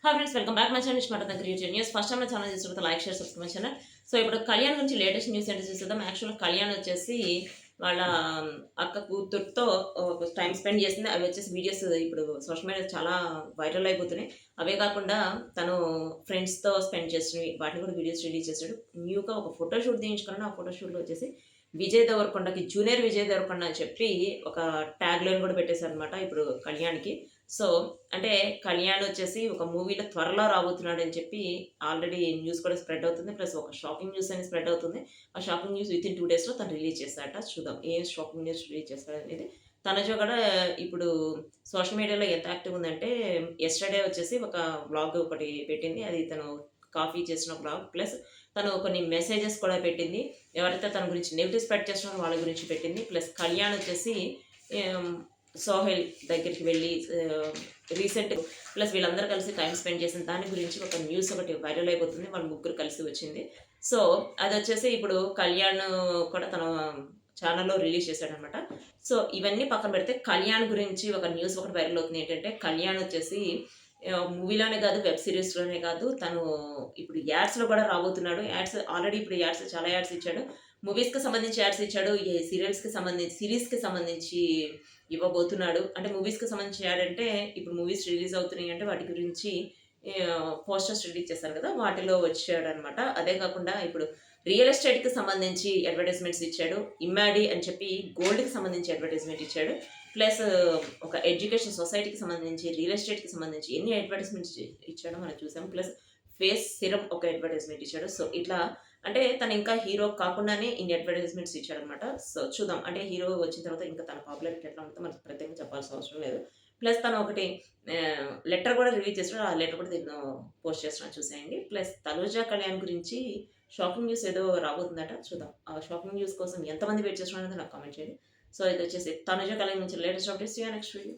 Hi friends, welcome back my channel మాట creative news. First time నా channel చూసిన like share subscribe my channel. So ఇప్పుడు కళ్యాణ్ గురించి latest news ఏంటో చూసేద్దాం. యాక్చువల్గా కళ్యాణ్ వచ్చేసి వాళ్ళ అక్క కూతురుతో టైం స్పెండ్ చేసింది. అవి వచ్చేసి వీడియోస్ ఇప్పుడు సోషల్ మీడియా చాలా వైరల్ అయిపోతున్నాయి. అవే కాకుండా తను ఫ్రెండ్స్తో స్పెండ్ చేసినవి వాటిని కూడా వీడియోస్ రిలీజ్ చేశాడు. న్యూగా ఒక ఫోటో షూట్ తీయించుకున్నాను. ఆ ఫోటో షూట్లో వచ్చేసి విజయ్ దేవరకొండకి జూనియర్ విజయ్ దేవరకొండ అని చెప్పి ఒక ట్యాగ్ లైన్ కూడా పెట్టేశారు అనమాట ఇప్పుడు కళ్యాణ్కి. సో అంటే కళ్యాణ్ వచ్చేసి ఒక మూవీలో త్వరలో రాబోతున్నాడు అని చెప్పి ఆల్రెడీ న్యూస్ కూడా స్ప్రెడ్ అవుతుంది. ప్లస్ ఒక షాకింగ్ న్యూస్ అని స్ప్రెడ్ అవుతుంది. ఆ షాకింగ్ న్యూస్ విత్ ఇన్ 2 daysలో తను రిలీజ్ చేస్తాడట. చూద్దాం ఏం షాకింగ్ న్యూస్ రిలీజ్ చేస్తాడు అనేది. తనజ కూడా ఇప్పుడు సోషల్ మీడియాలో ఎంత యాక్టివ్ ఉందంటే ఎస్టర్డే వచ్చేసి ఒక వ్లాగ్ ఒకటి పెట్టింది. అది తను కాఫీ చేసిన వ్లాగ్. ప్లస్ తను కొన్ని మెసేజెస్ కూడా పెట్టింది. ఎవరైతే తన గురించి నెగిటివ్ స్ప్రెడ్ చేస్తున్నారో వాళ్ళ గురించి పెట్టింది. ప్లస్ కళ్యాణ్ వచ్చేసి సోహెల్ దగ్గరికి వెళ్ళి రీసెంట్ ప్లస్ వీళ్ళందరూ కలిసి టైం స్పెండ్ చేసిన దాని గురించి ఒక న్యూస్ ఒకటి వైరల్ అయిపోతుంది. వాళ్ళ ముగ్గురు కలిసి వచ్చింది. సో అది వచ్చేసి ఇప్పుడు కళ్యాణ్ కూడా తన ఛానల్లో రిలీజ్ చేశాడనమాట. సో ఇవన్నీ పక్కన పెడితే కళ్యాణ్ గురించి ఒక న్యూస్ ఒకటి వైరల్ అవుతుంది. ఏంటంటే కళ్యాణ్ వచ్చేసి మూవీలోనే కాదు, వెబ్ సిరీస్లోనే కాదు, తను ఇప్పుడు యాడ్స్లో కూడా రాబోతున్నాడు. యాడ్స్ ఆల్రెడీ ఇప్పుడు చాలా యాడ్స్ ఇచ్చాడు. మూవీస్కి సంబంధించి యాడ్స్ ఇచ్చాడు. ఈ సిరీస్కి సంబంధించి ఇవ్వబోతున్నాడు. అంటే మూవీస్కి సంబంధించి యాడ్ అంటే ఇప్పుడు మూవీస్ రిలీజ్ అవుతున్నాయి అంటే వాటి గురించి పోస్టర్స్ రిలీజ్ చేస్తారు కదా, వాటిలో వచ్చాడనమాట. అదే కాకుండా ఇప్పుడు రియల్ ఎస్టేట్కి సంబంధించి అడ్వర్టైజ్మెంట్స్ ఇచ్చాడు. ఇమ్మాడి అని చెప్పి గోల్డ్కి సంబంధించి అడ్వర్టైజ్మెంట్ ఇచ్చాడు. ప్లస్ ఒక ఎడ్యుకేషన్ సొసైటీకి సంబంధించి, రియల్ ఎస్టేట్కి సంబంధించి ఎన్ని అడ్వర్టైజ్మెంట్స్ ఇచ్చాడో మనం చూసాం. ప్లస్ ఫేస్ సిరం ఒక అడ్వర్టైజ్మెంట్ ఇచ్చాడు. సో ఇట్లా అంటే తను ఇంకా హీరో కాకుండానే ఇన్ని అడ్వర్టైజ్మెంట్స్ ఇచ్చాడనమాట. సో చూద్దాం, అంటే హీరో వచ్చిన తర్వాత ఇంకా తన పాపులారిటీ ఎట్లా ఉంటుందో మనకు ప్రత్యేకంగా చెప్పాల్సిన అవసరం లేదు. ప్లస్ తను ఒకటి లెటర్ కూడా రిలీజ్ చేస్తున్నాడు. ఆ లెటర్ కూడా నేను పోస్ట్ చేస్తున్నాను, చూసేయండి. ప్లస్ తనుజ కళ్యాణ్ గురించి షాకింగ్ న్యూస్ ఏదో రాబోతుందట. చూద్దాం ఆ షాకింగ్ న్యూస్ కోసం ఎంతమంది వెయిట్ చేస్తున్నారో నాకు కామెంట్ చేయండి. సో ఇది వచ్చేసి తనుజ కళ్యాణ్ నుంచి లేటెస్ట్ అప్డేట్స్. Next video.